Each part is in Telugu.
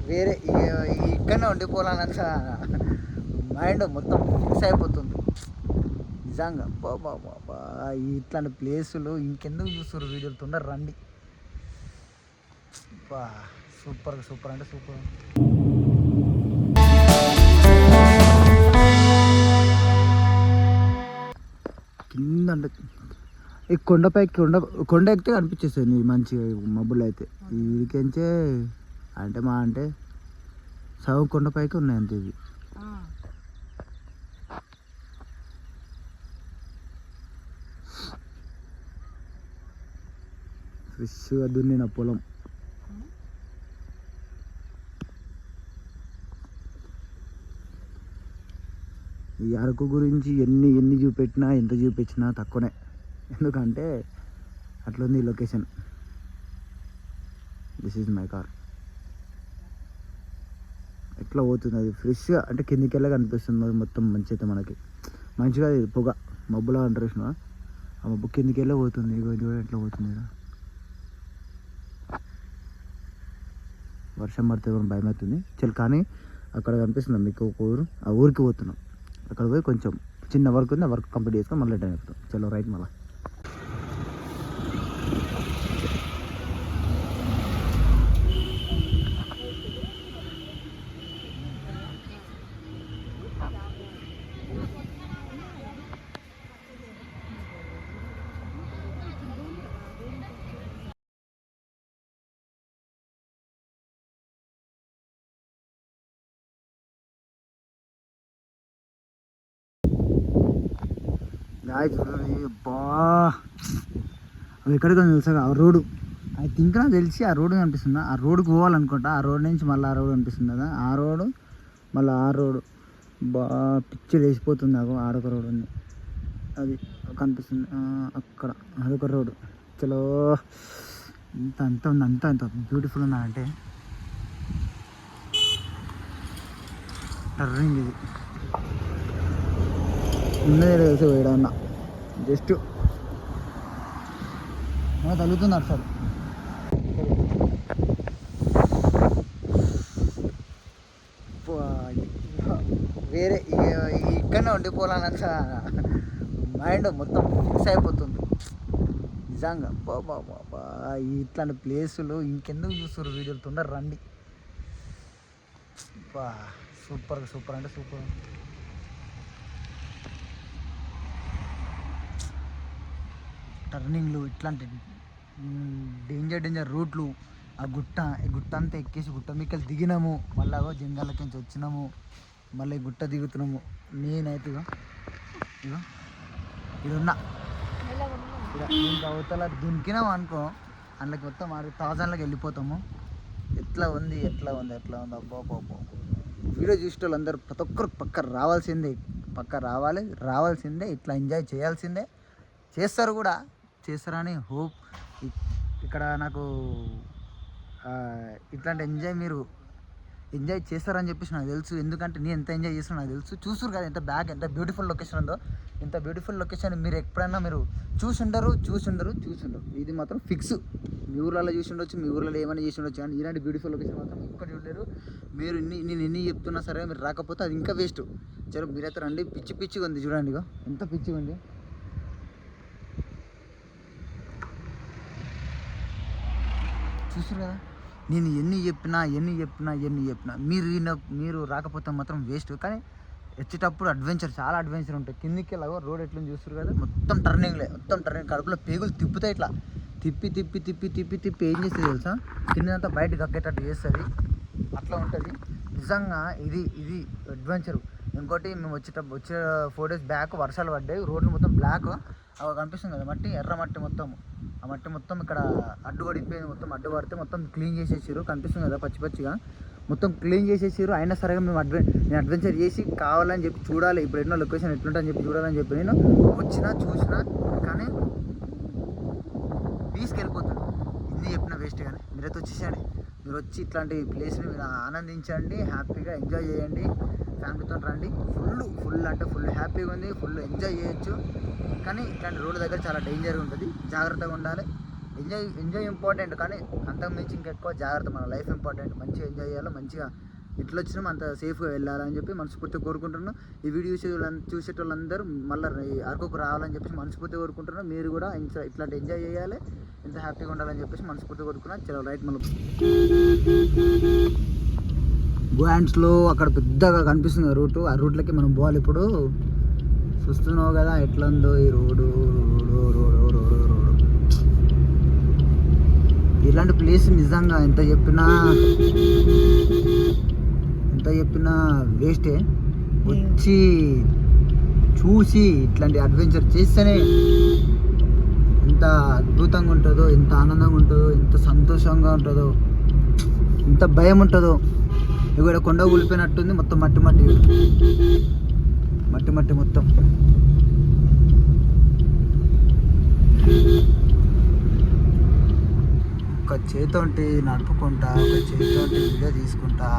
వేరే ఇక్కడనే ఉండిపోవాలన్నంత మైండ్ మొత్తం ఫిక్స్ అయిపోతుంది నిజంగా. బాబా ఇట్లాంటి ప్లేసులు ఇంకెందుకు చూస్తారు వీడియోలు, తొందర రండి. బా సూపర్ సూపర్ అంటే సూపర్. కింద అంటే ఈ కొండపైకి కొండ ఎక్కితే కనిపించేస్తుంది మంచిగా మబ్బులు అయితే. వీడికించే అంటే మా అంటే సగం కొండపైకి ఉన్నాయి అంతే. ఇవి ఫ్రెష్గా దున్నిన పొలం. ఈ అరకు గురించి ఎన్ని చూపెట్టినా ఎంత చూపించినా తక్కువనే, ఎందుకంటే అట్లుంది ఈ location. This is my car. ఎట్లా పోతుంది అది ఫ్రెష్గా అంటే కిందికి వెళ్ళగా కనిపిస్తుంది అది మొత్తం. మంచి అయితే మనకి మంచిగా పొగ మబ్బులా అంటారు, ఆ మబ్బు కిందికి వెళ్ళే పోతుంది. ఇగో ఇది కూడా ఎట్లా పోతుంది కదా. వర్షం పడితే కూడా భయం అవుతుంది చల్. కానీ అక్కడ కనిపిస్తుంది మీకు ఒక ఊరు, ఆ ఊరికి పోతున్నాం. అక్కడ పోయి కొంచెం చిన్న వర్క్ ఉంది, ఆ వర్క్ కంప్లీట్ చేసుకొని మళ్ళీ రిటర్న్ అయిపోతాం. చలో రైట్. మళ్ళీ బా అవి ఎక్కడికి తెలుసా ఆ రోడ్డు. ఐ థింక్ నాకు తెలిసి ఆ రోడ్డు కనిపిస్తుంది. ఆ రోడ్డుకి పోవాలనుకుంటా. ఆ రోడ్ నుంచి మళ్ళీ ఆ రోడ్ కనిపిస్తుంది కదా, ఆ రోడ్డు మళ్ళీ ఆ రోడ్డు. బా పిచ్చి లేచిపోతుంది నాకు. ఆడొక రోడ్ ఉంది అది కనిపిస్తుంది అక్కడ, అదొక రోడ్డు. చలో అంత ఉంది, అంత బ్యూటిఫుల్ ఉందా అంటే టర్నింగ్ ఇది. ఉన్నదే తెలిసి పోయడన్నా జస్ట్ తగులుతుంది అటు సైడ్. వేరే ఇక్కడనే ఉండిపోవాలన్నంత మైండ్ మొత్తం ఫిక్స్ అయిపోతుంది నిజంగా. బాబా ఇట్లాంటి ప్లేసులు ఇంకెందుకు చూస్తారు వీడియోలు, తొందర రండి. బా సూపర్ సూపర్ అంటే సూపర్. టర్నింగ్లు ఇట్లాంటి డేంజర్ రూట్లు. ఆ ఈ గుట్ట అంతా ఎక్కేసి గుట్ట మీకెళ్ళి దిగినాము, మళ్ళీ జంగలకి నుంచి వచ్చినాము, మళ్ళీ గుట్ట దిగుతున్నాము. నేనైతే ఇగో ఇది ఉన్నా ఇంకా అవతల దునికినాము అనుకో, అందులోకి మొత్తం 1000లకు వెళ్ళిపోతాము. ఎట్లా ఉంది అబ్బా. వీడియో చూసే వాళ్ళందరూ ప్రతి ఒక్కరు పక్క రావాల్సిందే. ఇట్లా ఎంజాయ్ చేయాల్సిందే, చేస్తారు కూడా, చేస్తారని హోప్. ఇక్కడ నాకు ఇట్లాంటి మీరు ఎంజాయ్ చేస్తారని చెప్పేసి నాకు తెలుసు. ఎందుకంటే నేను ఎంత ఎంజాయ్ చేస్తానో నాకు తెలుసు. చూసారు కదా ఎంత బ్యూటిఫుల్ లొకేషన్ ఉందో. ఇంత బ్యూటిఫుల్ లొకేషన్ మీరు ఎప్పుడైనా మీరు చూసుండరు. ఇది మాత్రం ఫిక్స్. మీ ఊర్లలో చూసి ఉండొచ్చు, మీ ఊర్లలో ఏమైనా చేసి ఉండొచ్చు, కానీ ఇలాంటి బ్యూటిఫుల్ లొకేషన్ మాత్రం ఒక్కటి చూడలేరు మీరు. నేను ఎన్ని చెప్తున్నా సరే మీరు రాకపోతే అది ఇంకా వేస్ట్. చలో మీరైతే రండి. పిచ్చిగా ఉంది చూడండి, ఇగో ఎంత పిచ్చిగా ఉంది. చూసారు కదా, నేను ఎన్ని చెప్పినా మీరు రాకపోతే మాత్రం వేస్ట్. కానీ వచ్చేటప్పుడు చాలా అడ్వెంచర్ ఉంటుంది. కిందికి వెళ్ళాగో రోడ్ ఎట్లా చూస్తారు కదా, మొత్తం టర్నింగ్ కడుపులో పేగులు తిప్పుతాయి. ఇట్లా తిప్పి ఏం చేస్తుంది తెలుసా, కిందంతా బయటకు కక్కేటట్టు చేస్తుంది. అట్లా ఉంటుంది నిజంగా. ఇది అడ్వెంచరు. ఇంకోటి మేము వచ్చే 4 days బ్యాక్ వర్షాలు పడ్డాయి, రోడ్లు మొత్తం బ్లాక్ అవి కనిపిస్తుంది కదా, ఎర్ర మట్టి మొత్తం. ఆ మట్టి మొత్తం ఇక్కడ అడ్డు పడిపోయింది. మొత్తం అడ్డు పడితే మొత్తం క్లీన్ చేసేసారు. కనిపిస్తుంది కదా పచ్చిగా మొత్తం క్లీన్ చేసేసారు. అయినా సరే నేను అడ్వెంచర్ చేసి కావాలని చెప్పి చూడాలి, ఇప్పుడు ఎన్నో లొకేషన్ ఎట్లుంటుందని చెప్పి చూడాలని చెప్పి నేను చూసినా కానీ తీసుకెళ్ళిపోతాను. ఇన్ని చెప్పిన వేస్ట్. కానీ మీరైతే వచ్చేసండి. మీరు వచ్చి ఇట్లాంటి ప్లేస్ని మీరు ఆనందించండి, హ్యాపీగా ఎంజాయ్ చేయండి. ఫ్యామిలీతో రండి. ఫుల్ హ్యాపీగా ఉంది, ఫుల్ ఎంజాయ్ చేయొచ్చు. కానీ ఇట్లాంటి రోడ్డు దగ్గర చాలా డేంజర్గా ఉంటుంది, జాగ్రత్తగా ఉండాలి. ఎంజాయ్ ఇంపార్టెంట్, కానీ అంతకు మించి ఇంకెక్కువ జాగ్రత్త. మన లైఫ్ ఇంపార్టెంట్, మంచిగా ఎంజాయ్ చేయాలి, మంచిగా ఎట్లా వచ్చినాం అంత సేఫ్గా వెళ్ళాలని చెప్పి మనస్ఫూర్తిగా కోరుకుంటున్నాను. ఈ వీడియో చూసేటోళ్ళందరూ మళ్ళీ అరకుకు రావాలని చెప్పేసి మనస్ఫూర్తిగా కోరుకుంటున్నాను. మీరు కూడా ఇట్లాంటి ఎంజాయ్ చేయాలి, ఇంత హ్యాపీగా ఉండాలని చెప్పేసి మనస్ఫూర్తిగా కోరుకున్నాను. చలో రైట్, మళ్ళీ గోయాండ్స్లో అక్కడ పెద్దగా కనిపిస్తుంది రూటు, ఆ రూట్లకి మనం పోవాలి. ఇప్పుడు చూస్తున్నావు కదా ఎట్లా ఉందో ఈ రోడ్డు. ఇలాంటి ప్లేస్ నిజంగా ఎంత చెప్పినా వేస్టే. వచ్చి చూసి ఇట్లాంటి అడ్వెంచర్ చేస్తేనే ఎంత అద్భుతంగా ఉంటుందో, ఎంత ఆనందంగా ఉంటుందో, ఎంత సంతోషంగా ఉంటుందో, ఎంత భయం ఉంటుందో. ఇక్కడ కొండ కూలిపోయినట్టుంది, మొత్తం మట్టి మొత్తం. ఒక చేతోటి నడుపుకుంటా, ఒక చేతోటి వీడియో తీసుకుంటా.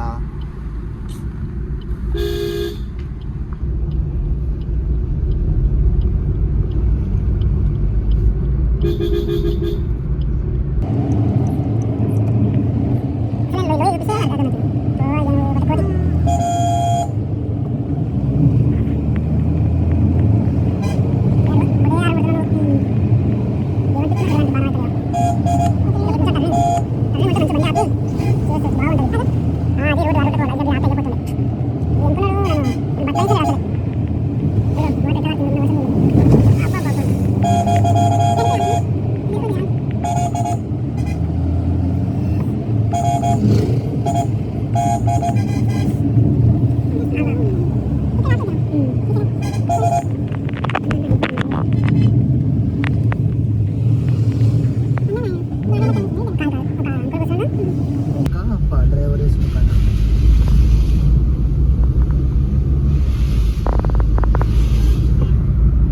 డ్రైవర్ వేసుకుంటాను.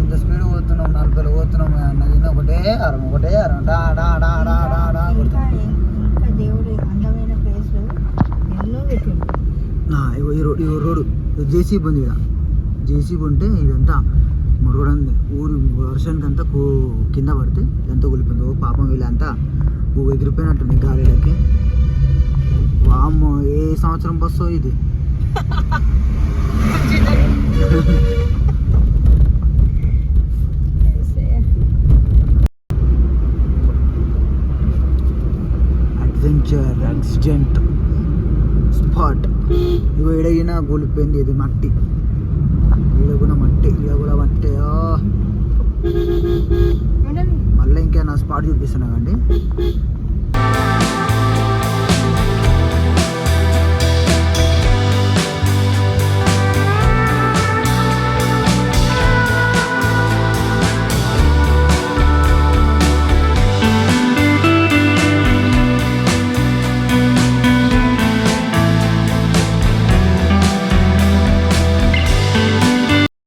ఇంత స్పీడ్ పోతున్నాం, 40 పోతున్నాం అన్నది ఒకటే అరం ఈ రోడ్డు జేసీబీ ఉంది. ఇక్కడ జేసీబీ ఉంటే ఇదంతా రోడ్ ఊరు వర్షానికి అంతా కింద పడితే ఎంత కూలిపోయింది. ఓ పాపం వీళ్ళంతా ఎగిరిపోయినట్టుంది గాలిలోకి. వామ్మో, ఏ సంవత్సరం బస్సో ఇది. Adventure accident spot. ఇగో ఎడగినా కూలిపోయింది. ఇది మట్టి, ఈడ కూడా మట్టి. మళ్ళీ ఇంకా నా స్పాట్ చూపిస్తున్నా కండి.